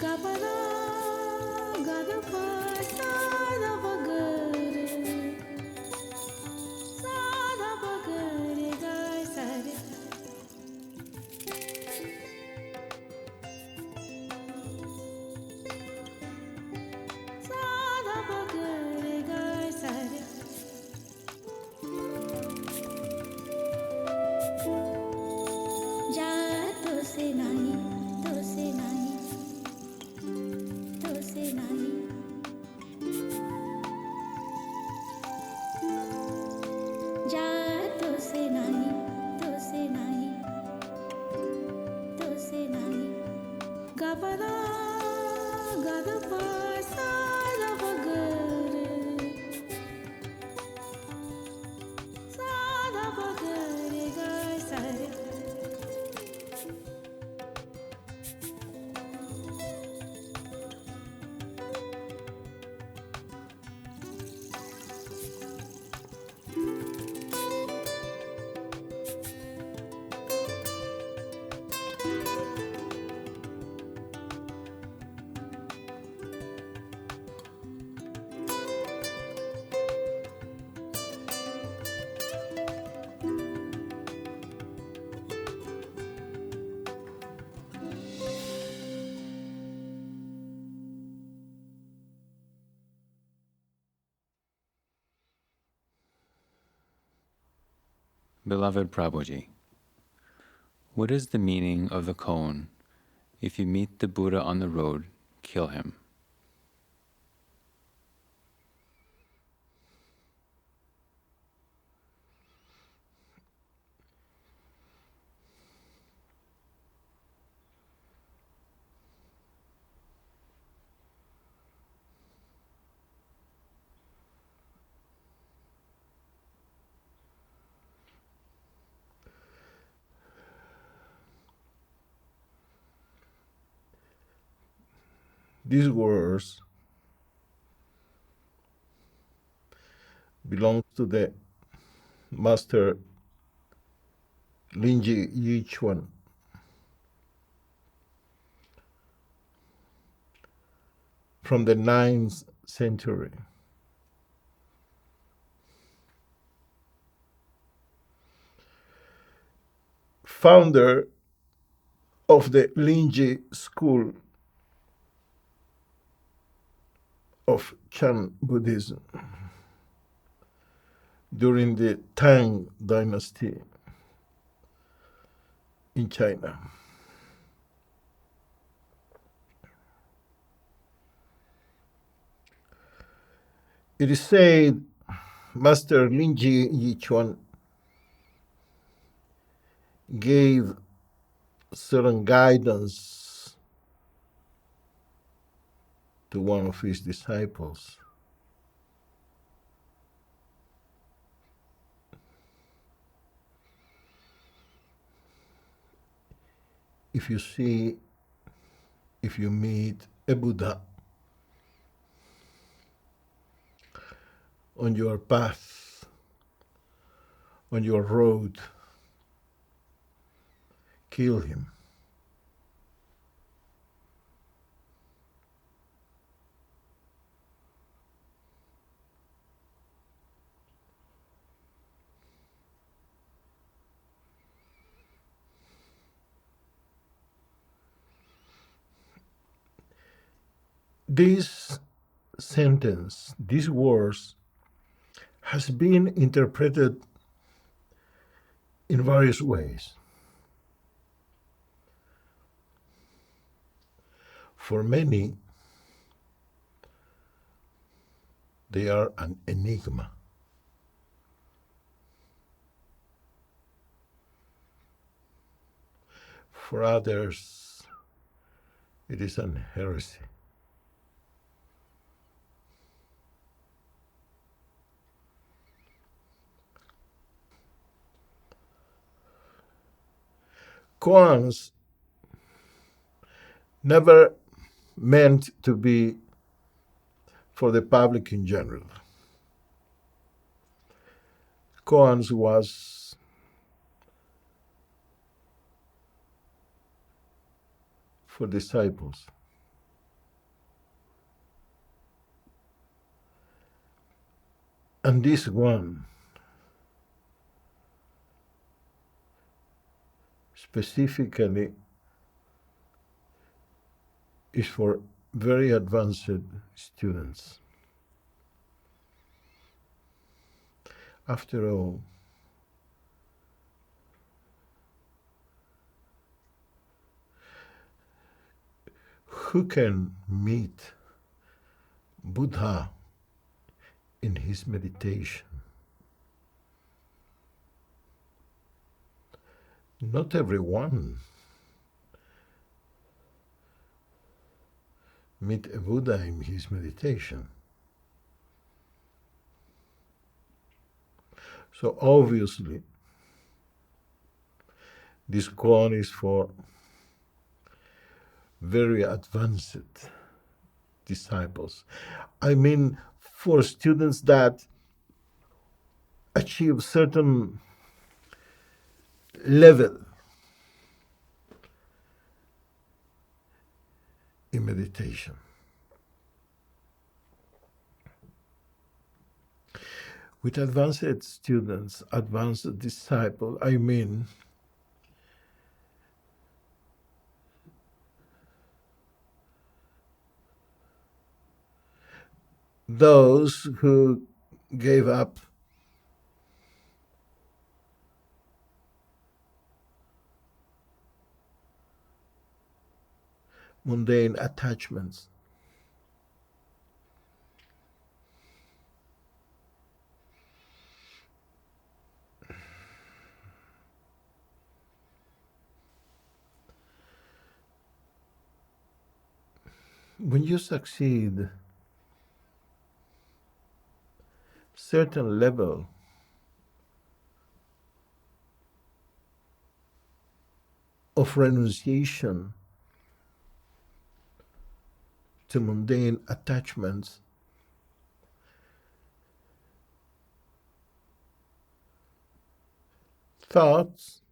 Gapada, gadapa, sada bagare, sada bagare, gai sare, sada bagare, gai sare. Ja to se nahi, to se nahi. Ja to se nahi, to se nahi. Gapada, gadapa, sada bagare, sada bagare, gai sare. Beloved Prabhuji, what is the meaning of the koan, if you meet the Buddha on the road, kill him? These words belong to the master Linji Yichuan from the 9th century. Founder of the Linji school of Chan Buddhism during the Tang dynasty in China. It is said Master Linji Yichuan gave certain guidance to one of his disciples. If you meet a Buddha on your path, on your road, kill him. This sentence, these words, has been interpreted in various ways. For many, they are an enigma. For others, it is an heresy. Koans never meant to be for the public in general. Koans was for disciples. And this one specifically is for very advanced students. After all, who can meet Buddha in his meditation? Not everyone meet a Buddha in his meditation. So obviously, this koan is for very advanced disciples. I mean, for students that achieve certain level in meditation. With advanced students, advanced disciples, I mean those who gave up mundane attachments. When you succeed certain level of renunciation to mundane attachments, thoughts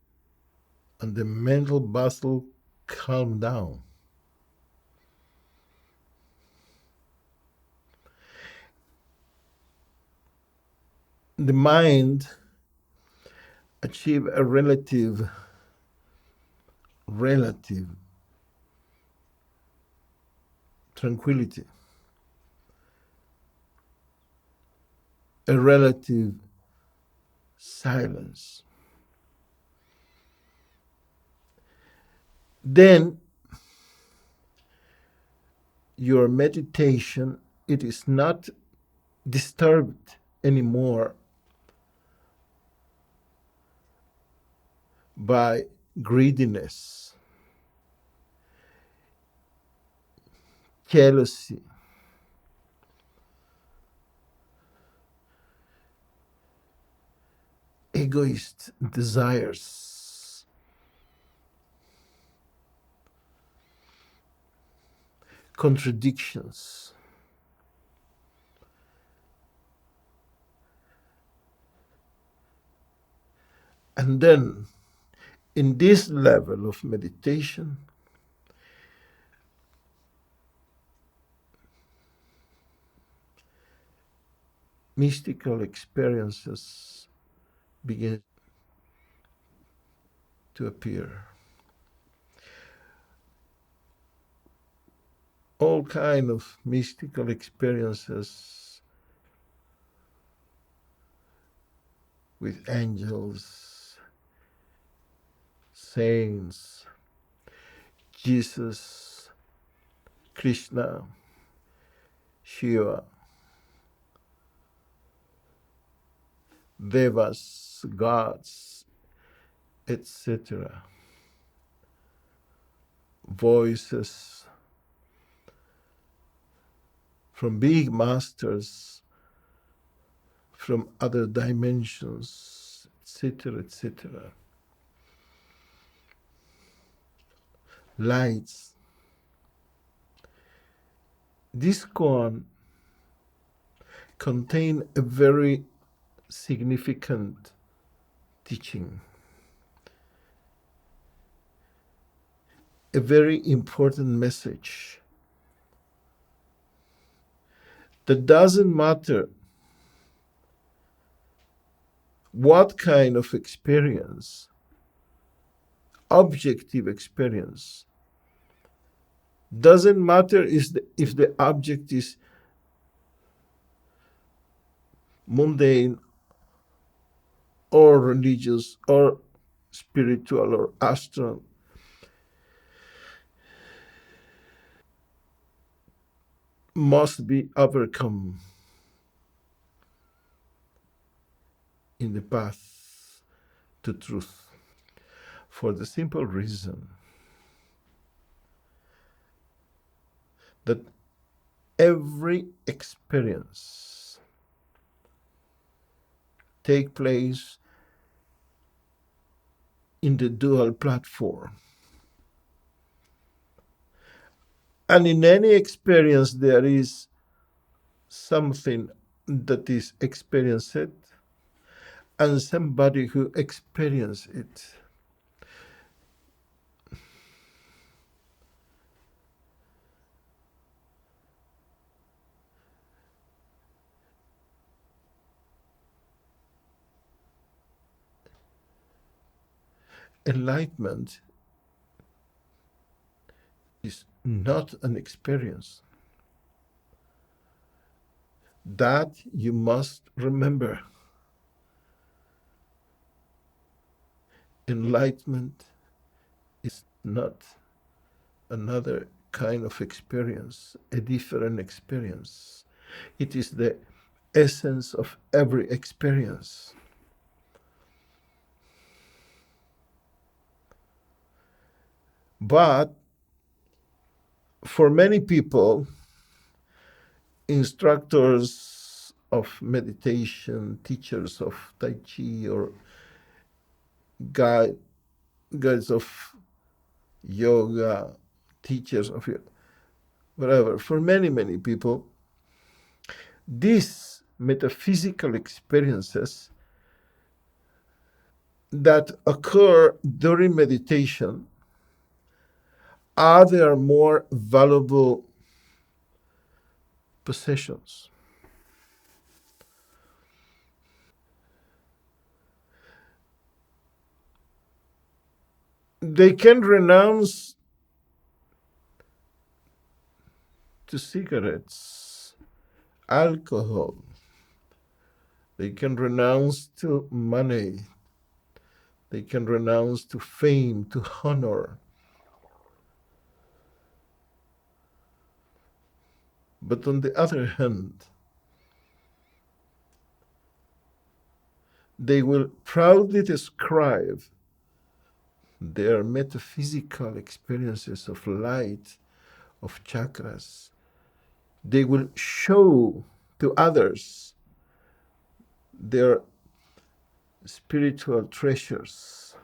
and the mental bustle calm down. The mind achieve a relative tranquility, a relative silence. Then your meditation, it is not disturbed anymore by greediness, jealousy, egoist desires, contradictions. And then, in this level of meditation, mystical experiences begin to appear. All kind of mystical experiences with angels, saints, Jesus, Krishna, Shiva, devas, gods, etc. Voices from big masters, from other dimensions, etc., etc. Lights. This koan contains a very significant teaching, a very important message that doesn't matter what kind of experience, objective experience. Doesn't matter if the object is mundane or religious or spiritual or astral. Must be overcome in the path to truth, for the simple reason that every experience take place in the dual platform. And in any experience, there is something that is experienced and somebody who experiences it. Enlightenment is not an experience. That you must remember. Enlightenment is not another kind of experience, a different experience. It is the essence of every experience. But for many people, instructors of meditation, teachers of Tai Chi, or guides of yoga, teachers of whatever, for many, many people, these metaphysical experiences that occur during meditation are their more valuable possessions. They can renounce to cigarettes, alcohol. They can renounce to money. They can renounce to fame, to honor. But on the other hand, they will proudly describe their metaphysical experiences of light, of chakras. They will show to others their spiritual treasures.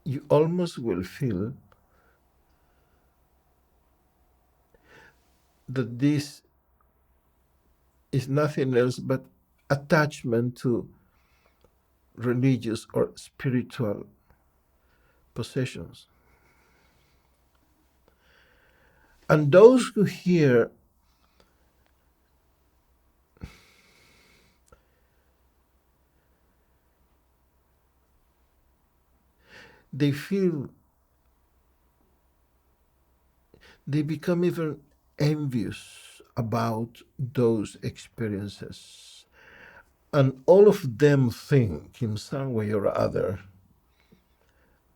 You almost will feel that this is nothing else but attachment to religious or spiritual possessions. And those who hear they feel, they become even envious about those experiences. And all of them think in some way or other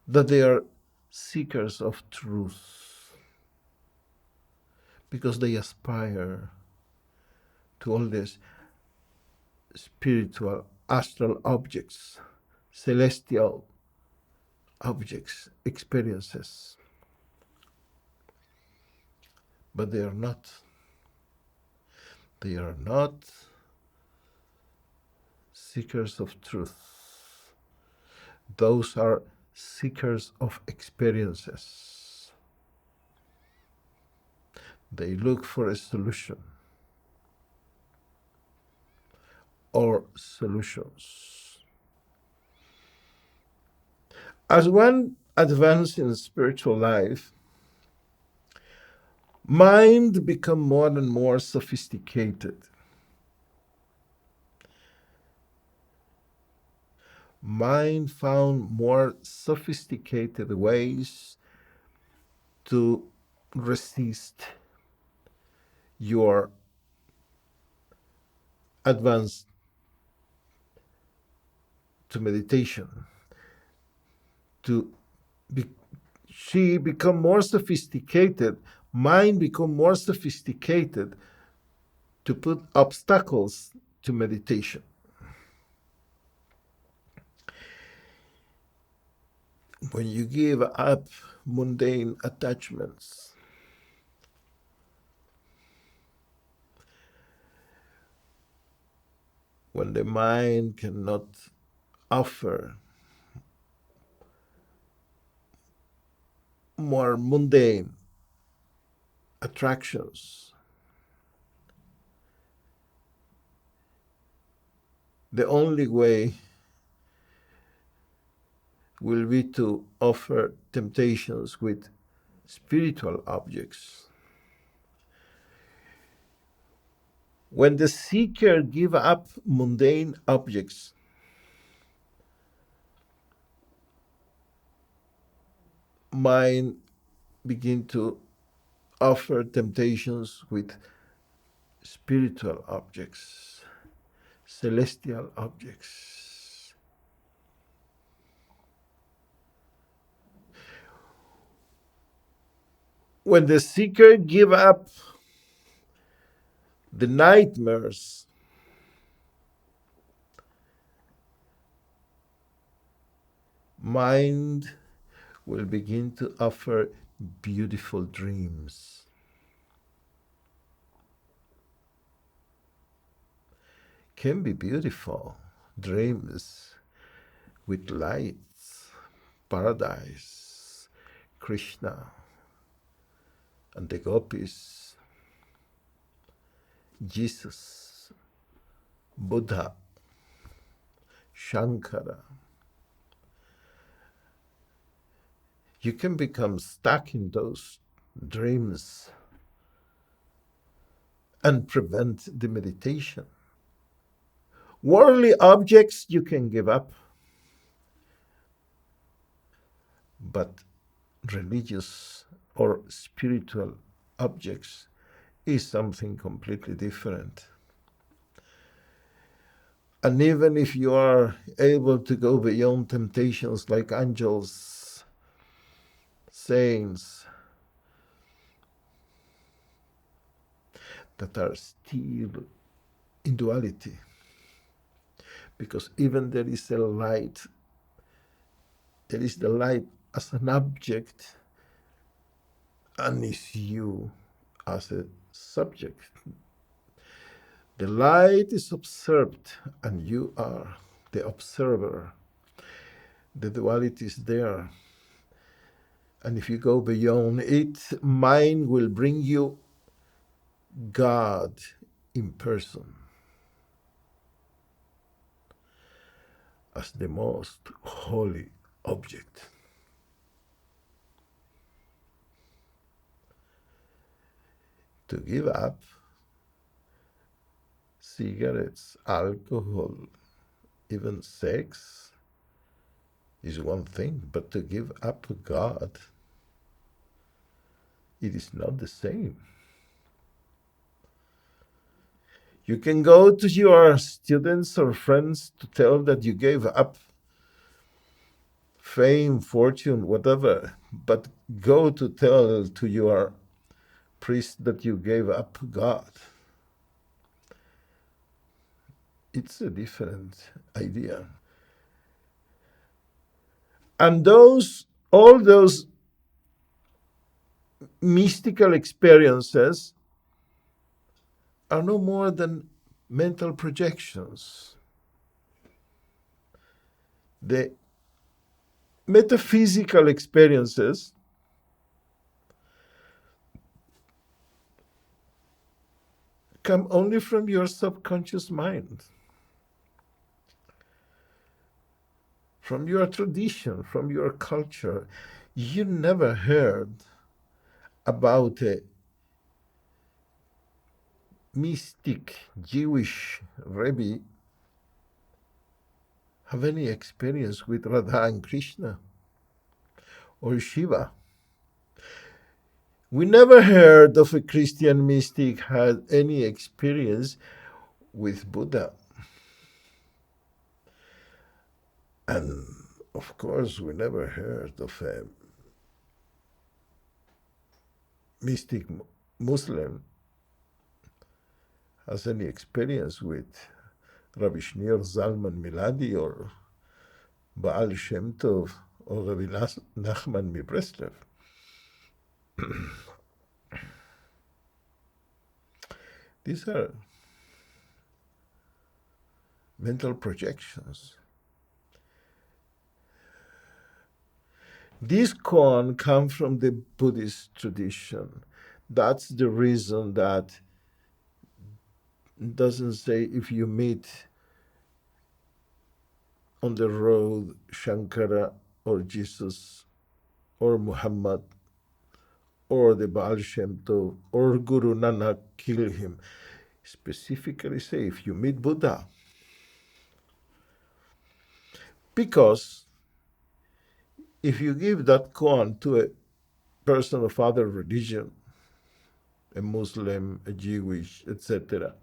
that they are seekers of truth because they aspire to all these spiritual, astral objects, celestial objects, experiences. But they are not. They are not seekers of truth. Those are seekers of experiences. They look for a solution or solutions. As one advances in spiritual life, Mind become more and more sophisticated. Mind found more sophisticated ways to resist your advance to meditation. To be, she become more sophisticated, mind become more sophisticated to put obstacles to meditation. When you give up mundane attachments, when the mind cannot offer more mundane attractions, the only way will be to offer temptations with spiritual objects. When the seeker give up mundane objects, mind begin to offer temptations with spiritual objects, celestial objects. When the seeker give up the nightmares, mind will begin to offer beautiful dreams. Can be beautiful dreams with lights, paradise, Krishna, and the gopis, Jesus, Buddha, Shankara. You can become stuck in those dreams and prevent the meditation. Worldly objects you can give up, but religious or spiritual objects is something completely different. And even if you are able to go beyond temptations like angels, saints, that are still in duality, because even there is a light, there is the light as an object, and is you as a subject. The light is observed, and you are the observer. The duality is there. And if you go beyond it, mind will bring you God in person as the most holy object. To give up cigarettes, alcohol, even sex is one thing, but to give up God, it is not the same. You can go to your students or friends to tell that you gave up fame, fortune, whatever, but go to tell to your priest that you gave up God. It's a different idea. And all those mystical experiences are no more than mental projections. The metaphysical experiences come only from your subconscious mind, from your tradition, from your culture. You never heard about a mystic Jewish Rebbe have any experience with Radha and Krishna or Shiva. We never heard of a Christian mystic had any experience with Buddha. And of course, we never heard of a mystic Muslim has any experience with Rabbi Shneur Zalman Miladi or Baal Shem Tov or Rabbi Nachman Mibreslev. These are mental projections. These koan come from the Buddhist tradition. That's the reason that it doesn't say if you meet on the road Shankara or Jesus or Muhammad or the Baal Shem Tov or Guru Nanak, kill him. Specifically say if you meet Buddha. Because if you give that koan to a person of other religion, a Muslim, a Jewish, etc.,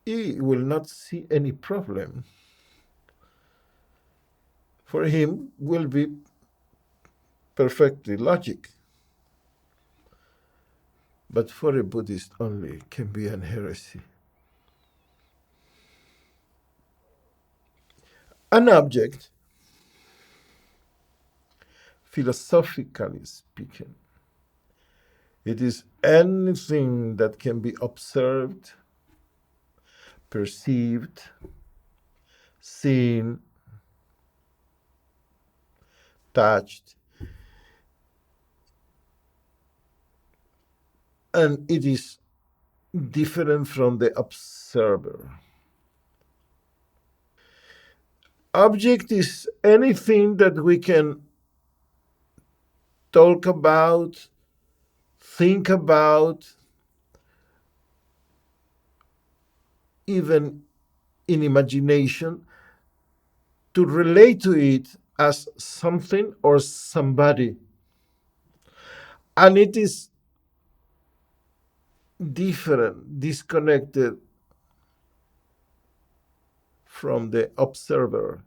he will not see any problem. For him will be perfectly logic. But for a Buddhist only, it can be an heresy. An object, philosophically speaking, it is anything that can be observed, perceived, seen, touched, and it is different from the observer. Object is anything that we can talk about, think about, even in imagination, to relate to it as something or somebody. And it is different, disconnected from the observer,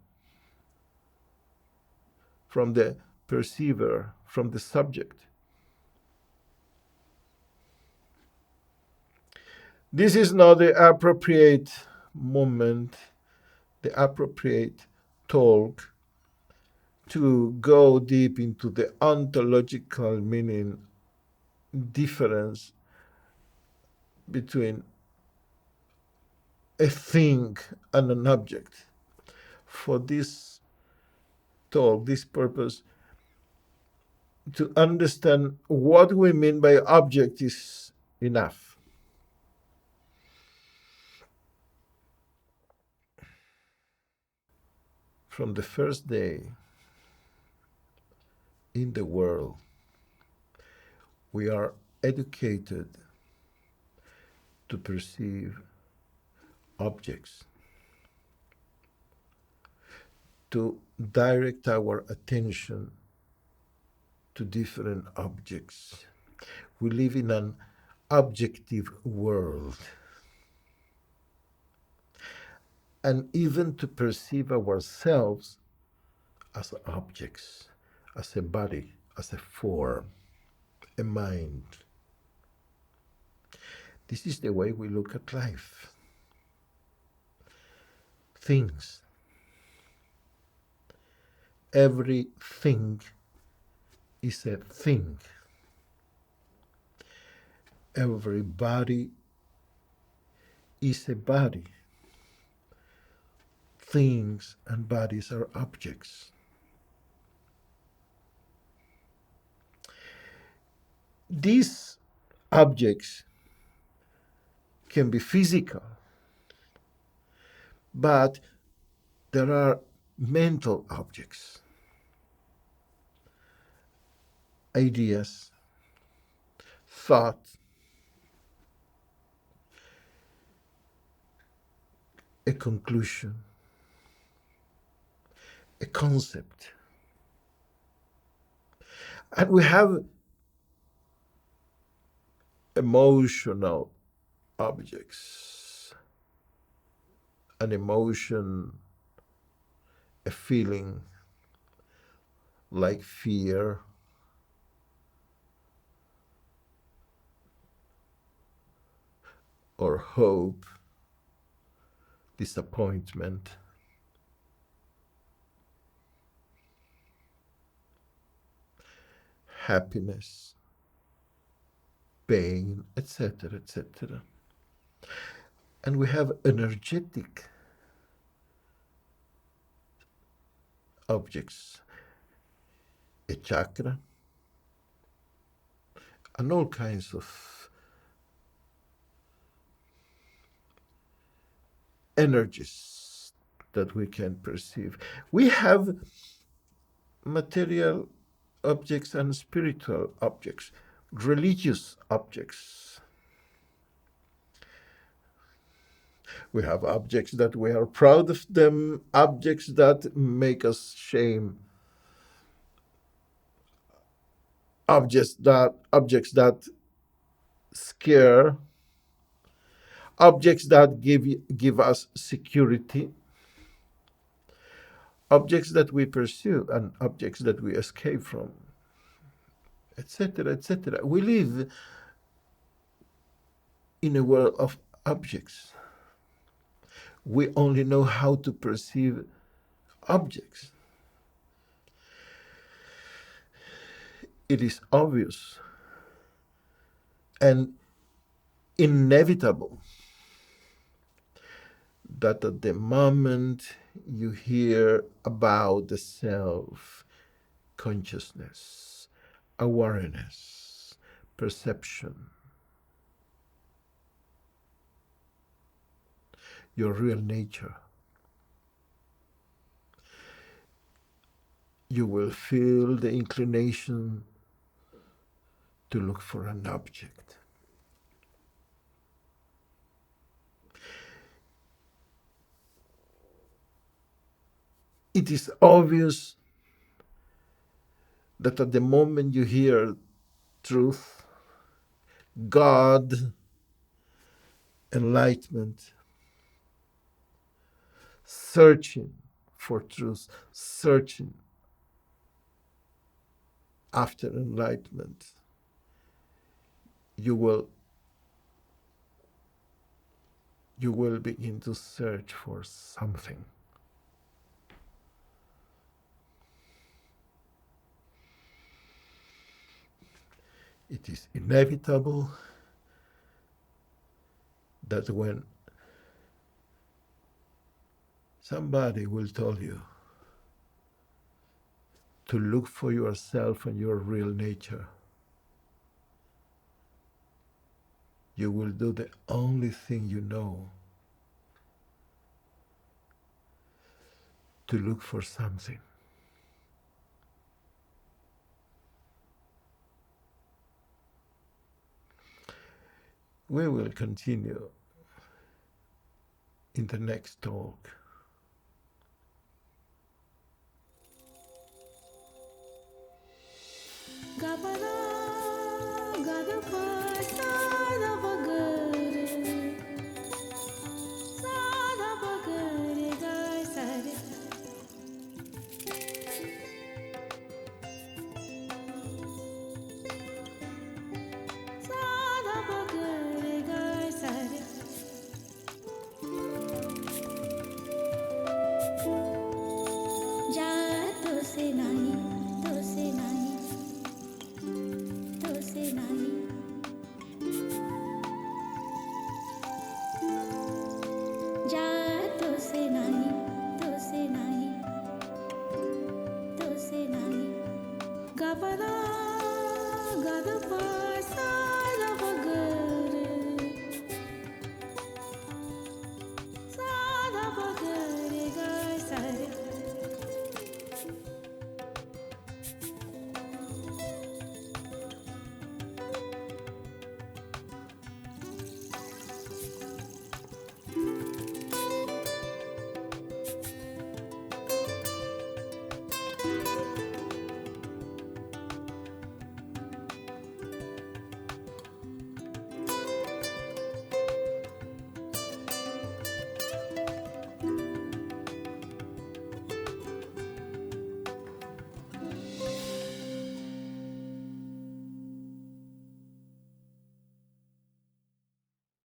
from the perceiver, from the subject. This is not the appropriate moment, the appropriate talk to go deep into the ontological meaning difference between a thing and an object. For this talk, this purpose, to understand what we mean by object is enough. From the first day in the world, we are educated to perceive objects, to direct our attention to different objects. We live in an objective world. And even to perceive ourselves as objects, as a body, as a form, a mind. This is the way we look at life. Things. Everything is a thing. Everybody is a body. Things and bodies are objects. These objects can be physical, but there are mental objects, ideas, thought, a conclusion, a concept. And we have emotional objects, an emotion, a feeling like fear, or hope, disappointment, happiness, pain, etc., etc. And we have energetic objects, a chakra, and all kinds of energies that we can perceive. We have material objects and spiritual objects, religious objects. We have objects that we are proud of them, objects that make us shame, objects that scare, objects that give us security, objects that we pursue, and objects that we escape from, etc., etc. We live in a world of objects. We only know how to perceive objects. It is obvious and inevitable that at the moment you hear about the self, consciousness, awareness, perception, your real nature, you will feel the inclination to look for an object. It is obvious that at the moment you hear truth, God, enlightenment, searching for truth, searching after enlightenment, you will begin to search for something. It is inevitable that when somebody will tell you to look for yourself and your real nature, you will do the only thing you know, to look for something. We will continue in the next talk. Gapada, Gadapa.